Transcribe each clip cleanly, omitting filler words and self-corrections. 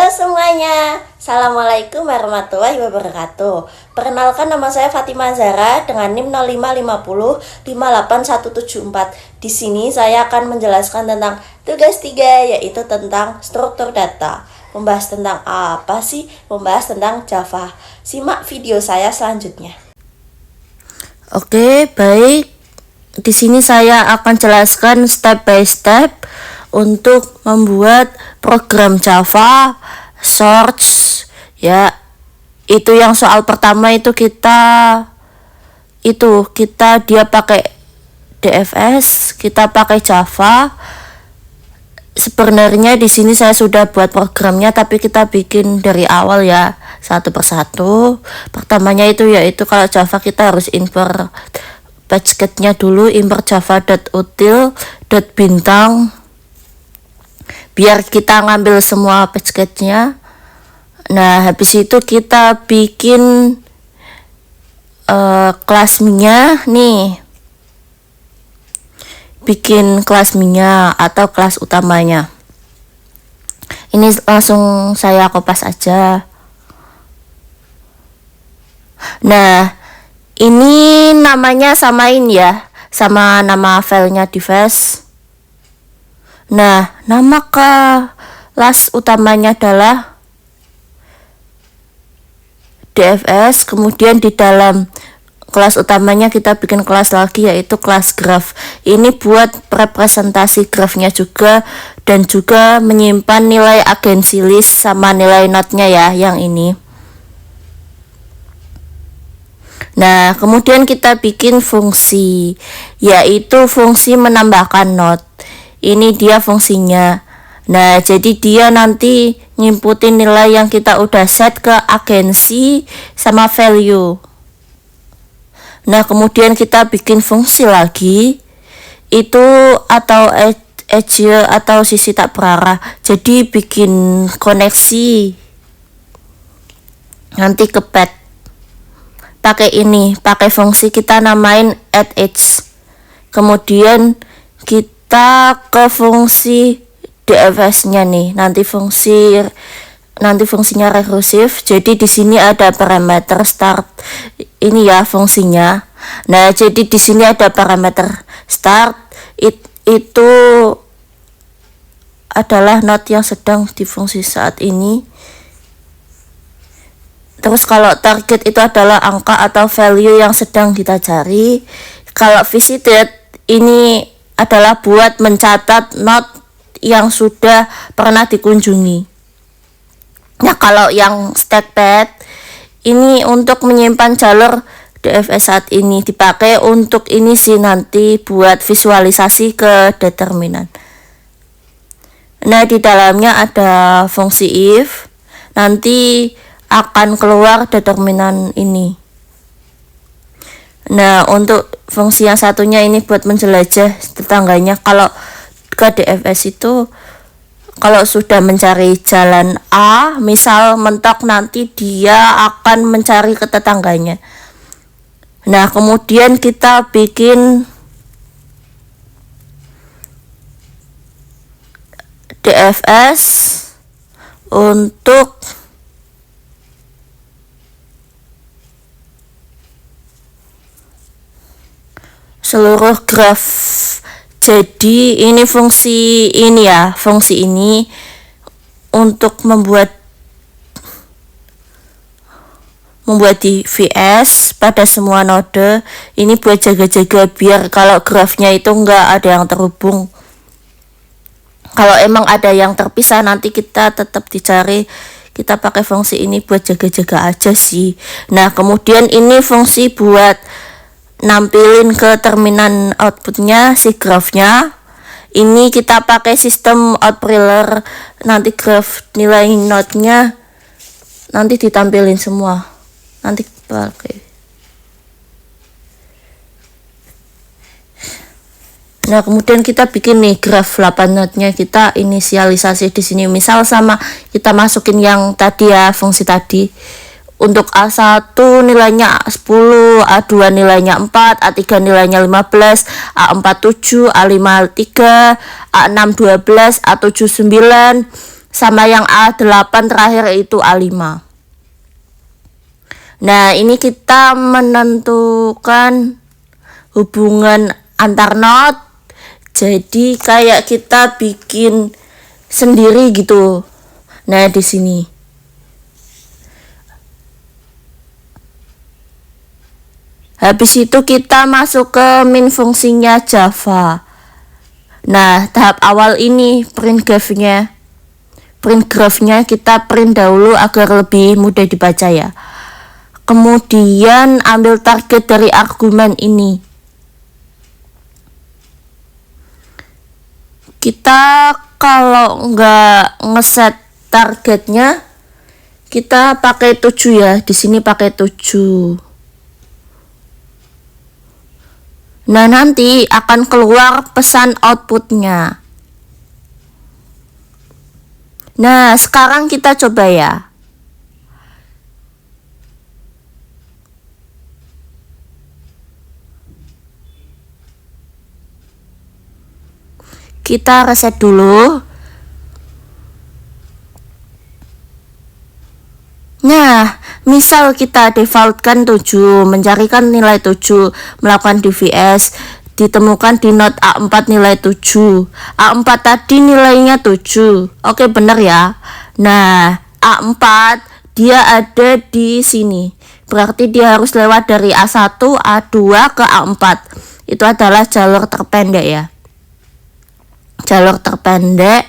Halo semuanya, Assalamualaikum warahmatullahi wabarakatuh. Perkenalkan, nama saya Fatima Zahra dengan NIM 0550581174. Di sini saya akan menjelaskan tentang tugas 3, yaitu tentang struktur data. Membahas tentang apa sih? Membahas tentang Java. Simak video saya selanjutnya. Oke, baik. Di sini saya akan jelaskan step by step untuk membuat program Java search ya. Itu yang soal pertama itu kita dia pakai DFS, kita pakai Java. Sebenarnya di sini saya sudah buat programnya, tapi kita bikin dari awal ya, satu persatu. Pertamanya yaitu kalau Java kita harus import package-nya dulu, import java.util.bintang biar kita ngambil semua package-nya. Nah, habis itu kita bikin kelas minnya nih. Bikin kelas minnya atau kelas utamanya. Ini langsung saya kopas aja. Nah, ini namanya samain ya sama nama filenya device. Nah, nama kelas utamanya adalah DFS, kemudian di dalam kelas utamanya kita bikin kelas lagi yaitu kelas graph. Ini buat representasi graphnya juga, dan juga menyimpan nilai agency list sama nilai node-nya ya, yang ini. Nah, kemudian kita bikin fungsi, yaitu fungsi menambahkan node. Ini dia fungsinya. Nah, jadi dia nanti ngimputin nilai yang kita udah set ke agency sama value. Nah, kemudian kita bikin fungsi lagi, itu atau edge atau sisi tak berarah. Jadi bikin koneksi nanti ke path. Pakai fungsi kita namain add edge. Kemudian kita ke fungsi DFS-nya nih. Nanti fungsinya rekursif. Jadi di sini ada parameter start. Ini ya fungsinya. Nah, jadi di sini ada parameter start. Itu adalah node yang sedang difungsi saat ini. Terus kalau target itu adalah angka atau value yang sedang kita cari. Kalau visited ini adalah buat mencatat node yang sudah pernah dikunjungi. Nah, kalau yang stack path ini untuk menyimpan jalur DFS saat ini, dipakai untuk ini sih nanti buat visualisasi ke determinan. Nah, di dalamnya ada fungsi if, nanti akan keluar determinan ini. Nah, untuk fungsi yang satunya ini buat menjelajah tetangganya. Kalau ke DFS itu kalau sudah mencari jalan A, misal mentok, nanti dia akan mencari ke tetangganya. Nah, kemudian kita bikin DFS untuk seluruh graf. Jadi ini fungsi ini untuk membuat di VS pada semua node. Ini buat jaga-jaga biar kalau grafnya itu enggak ada yang terhubung. Kalau emang ada yang terpisah, nanti kita tetap dicari. Kita pakai fungsi ini buat jaga-jaga aja sih. Nah, kemudian ini fungsi buat nampilin ke terminan outputnya si graphnya. Ini kita pakai sistem outpriler. Nanti graph nilai node-nya nanti ditampilin semua. Nanti pakai. Nah, kemudian kita bikin nih graph 8 node-nya, kita inisialisasi di sini. Misal sama kita masukin yang tadi ya, fungsi tadi. Untuk A1 nilainya 10, A2 nilainya 4, A3 nilainya 15, A4 7, A5 3, A6 12, A7 9, sama yang A8 terakhir itu A5. Nah, ini kita menentukan hubungan antar not. Jadi kayak kita bikin sendiri gitu. Nah, di sini. Habis itu kita masuk ke main fungsinya Java. Nah, tahap awal ini print graph-nya. Print graph-nya kita print dahulu agar lebih mudah dibaca ya. Kemudian ambil target dari argumen ini. Kita kalau nggak ngeset targetnya, kita pakai 7 ya. Di sini pakai 7. Nah, nanti akan keluar pesan outputnya. Nah, sekarang kita coba ya. Kita reset dulu. Nah, misal kita defaultkan 7, mencarikan nilai 7, melakukan DVS, ditemukan di not A4 nilai 7. A4 tadi nilainya 7. Oke, benar ya. Nah, A4 dia ada di sini. Berarti dia harus lewat dari A1, A2 ke A4. Itu adalah jalur terpendek ya. Jalur terpendek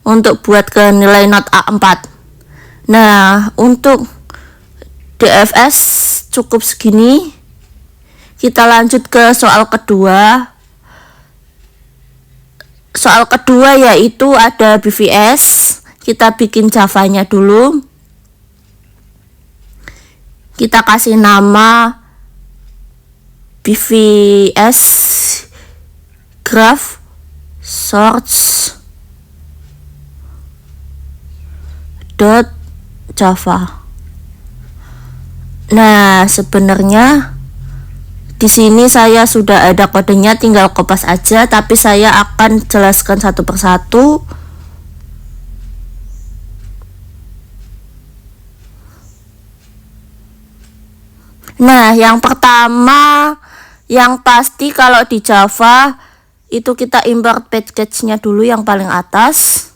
untuk buat ke nilai not A4. Nah, untuk DFS cukup segini. Kita lanjut ke soal kedua. Soal kedua yaitu ada BVS. Kita bikin Java-nya dulu. Kita kasih nama BVS graph source dot Java. Nah, sebenarnya di sini saya sudah ada kodenya, tinggal kopas aja, tapi saya akan jelaskan satu persatu. Nah, yang pertama, yang pasti kalau di Java itu kita import package-nya dulu yang paling atas.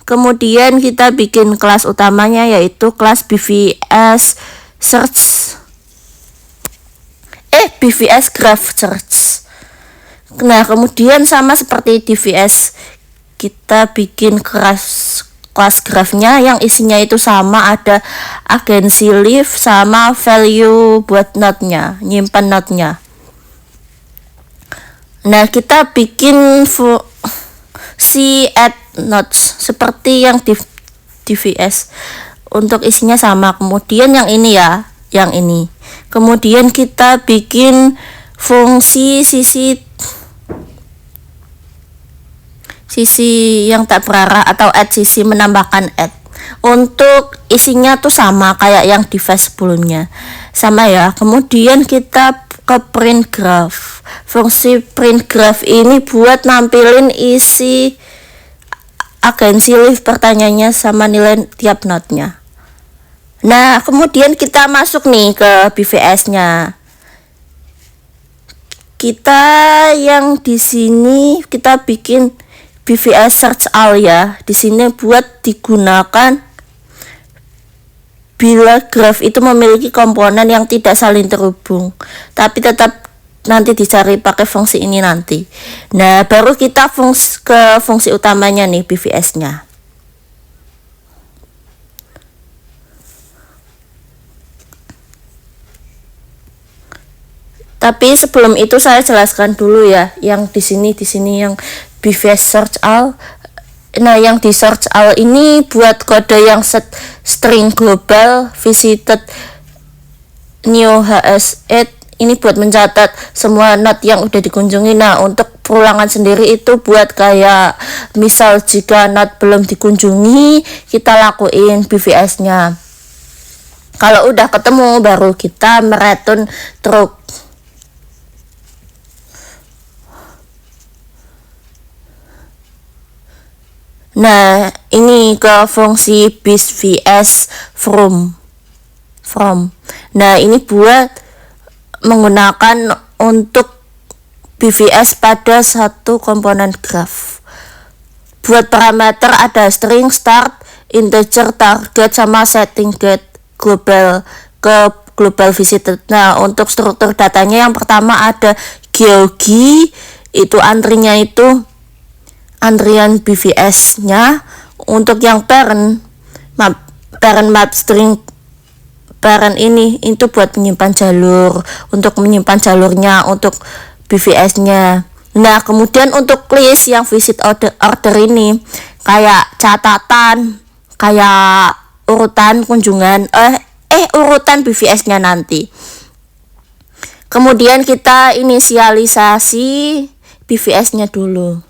Kemudian kita bikin kelas utamanya yaitu kelas BVS search BVS graph search. Nah, kemudian sama seperti DVS, kita bikin kelas grafnya yang isinya itu sama, ada agency leaf sama value buat node-nya, nyimpan node-nya. Nah, kita bikin si add nodes seperti yang di DVS untuk isinya sama. Kemudian yang ini ya, yang ini. Kemudian kita bikin fungsi sisi yang tak berarah atau add sisi, menambahkan add. Untuk isinya tuh sama kayak yang device sebelumnya. Sama ya. Kemudian kita ke print graph. Fungsi print graph ini buat nampilin isi agency leaf pertanyaannya sama nilai tiap node-nya. Nah, kemudian kita masuk nih ke BVS-nya. Kita yang di sini kita bikin BVS search all ya. Di sini buat digunakan bila graph itu memiliki komponen yang tidak saling terhubung, tapi tetap nanti dicari pakai fungsi ini nanti. Nah, baru kita ke fungsi utamanya nih, BVS-nya. Tapi sebelum itu saya jelaskan dulu ya, yang di sini yang BVS search all. Nah, yang di search all ini buat kode yang string global visited new HS8. Ini buat mencatat semua node yang udah dikunjungi. Nah, untuk perulangan sendiri itu buat kayak misal jika node belum dikunjungi, kita lakuin BVS-nya. Kalau udah ketemu baru kita mereturn true. Nah, ini ke fungsi bis vs from. Nah, ini buat menggunakan untuk BVS pada satu komponen graph. Buat parameter ada string, start, integer, target, sama setting get global visited. Nah, untuk struktur datanya yang pertama ada geogi, itu antrinya itu antrian BVS-nya. Untuk yang parent map string parent ini itu buat menyimpan jalur, untuk menyimpan jalurnya untuk BVS-nya. Nah, kemudian untuk list yang visit order ini kayak catatan, kayak urutan kunjungan urutan BVS-nya nanti. Kemudian kita inisialisasi BVS-nya dulu.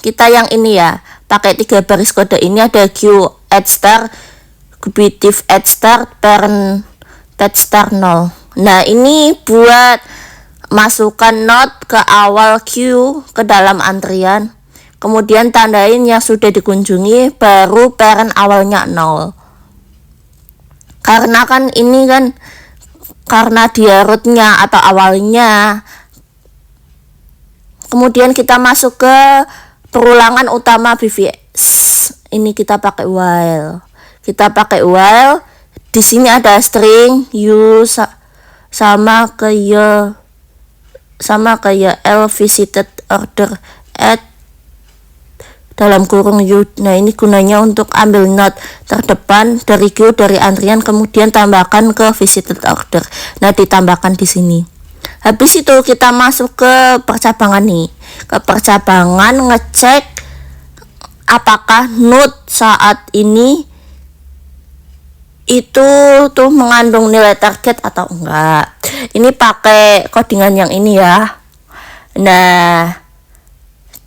Kita yang ini ya, pakai 3 baris kode ini ada Q add star, Gubitive add star, parent tet star 0. Nah, ini buat masukkan node ke awal queue ke dalam antrian. Kemudian tandain yang sudah dikunjungi, baru parent awalnya 0. Karena kan ini kan karena dia rootnya atau awalnya. Kemudian kita masuk ke perulangan utama BVS. Ini kita pakai while. Di sini ada string u sama kayak L visited order at dalam kurung u. Nah, ini gunanya untuk ambil node terdepan dari queue dari antrian, kemudian tambahkan ke visited order. Nah, ditambahkan di sini. Habis itu kita masuk ke percabangan nih. Ke percabangan ngecek apakah node saat ini itu tuh mengandung nilai target atau enggak. Ini pakai codingan yang ini ya. Nah,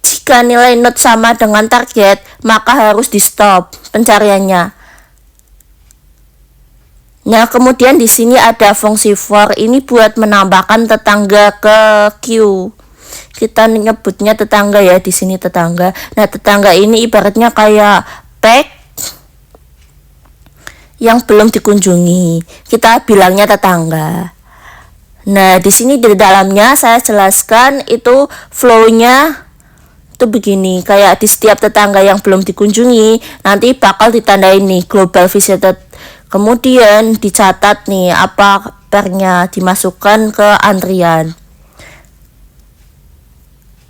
jika nilai node sama dengan target, maka harus di stop pencariannya. Nah, kemudian di sini ada fungsi for, ini buat menambahkan tetangga ke queue. Kita nyebutnya tetangga ya, di sini tetangga. Nah, tetangga ini ibaratnya kayak pack yang belum dikunjungi, kita bilangnya tetangga. Nah, di sini di dalamnya saya jelaskan itu flow-nya itu begini, kayak di setiap tetangga yang belum dikunjungi nanti bakal ditandai nih global visited. Kemudian dicatat nih apa pairnya, dimasukkan ke antrian.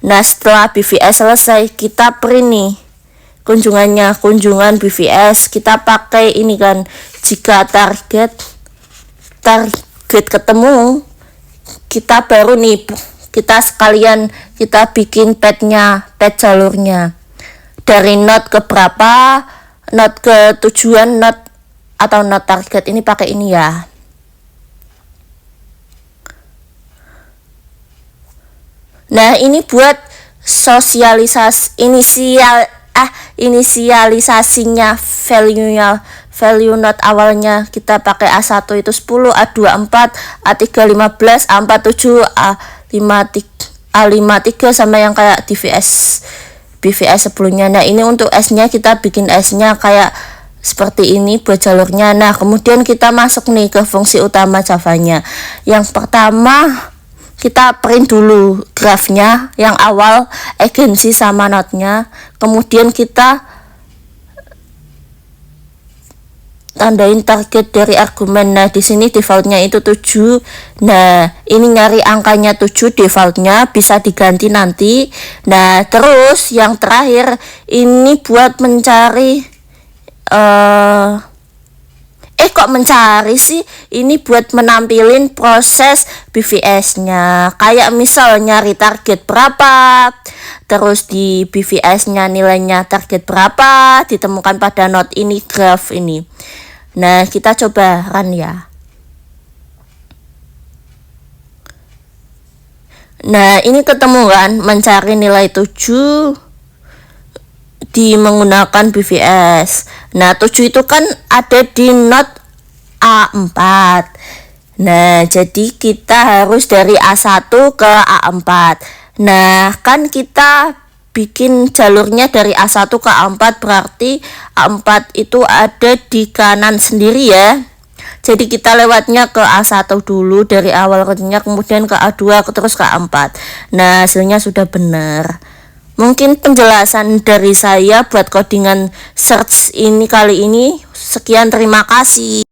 Nah, setelah BVS selesai, kita print nih kunjungan BVS. Kita pakai ini kan, jika target ketemu, kita baru nih kita sekalian kita bikin pad jalurnya dari node ke berapa, node ke tujuan, node atau node target. Ini pakai ini ya. Nah, ini buat sosialisasi inisialisasinya value node awalnya. Kita pakai A1 itu 10, A2 4, A3 15, A4 7, A53 sama yang kayak BVS sebelumnya. Nah, ini untuk S-nya kita bikin S-nya kayak seperti ini buat jalurnya. Nah, kemudian kita masuk nih ke fungsi utama Java-nya. Yang pertama kita print dulu grafnya yang awal, agency sama node-nya. Kemudian kita tandain target dari argumen. Nah, di sini defaultnya itu 7. Nah, ini nyari angkanya 7 defaultnya, bisa diganti nanti. Nah, terus yang terakhir ini buat mencari kok mencari sih, ini buat menampilin proses BVS-nya. Kayak misal nyari target berapa, terus di BVS-nya nilainya target berapa, ditemukan pada node ini, graph ini. Nah, kita coba run ya. Nah, ini ketemu kan, mencari nilai 7 di menggunakan BVS. Nah, 7 itu kan ada di node A4. Nah, jadi kita harus dari A1 ke A4. Nah, kan kita bikin jalurnya dari A1 ke A4, berarti A4 itu ada di kanan sendiri ya. Jadi kita lewatnya ke A1 dulu dari awal kerjanya, kemudian ke A2, terus ke A4. Nah, hasilnya sudah benar. Mungkin penjelasan dari saya buat codingan search ini kali ini. Sekian, terima kasih.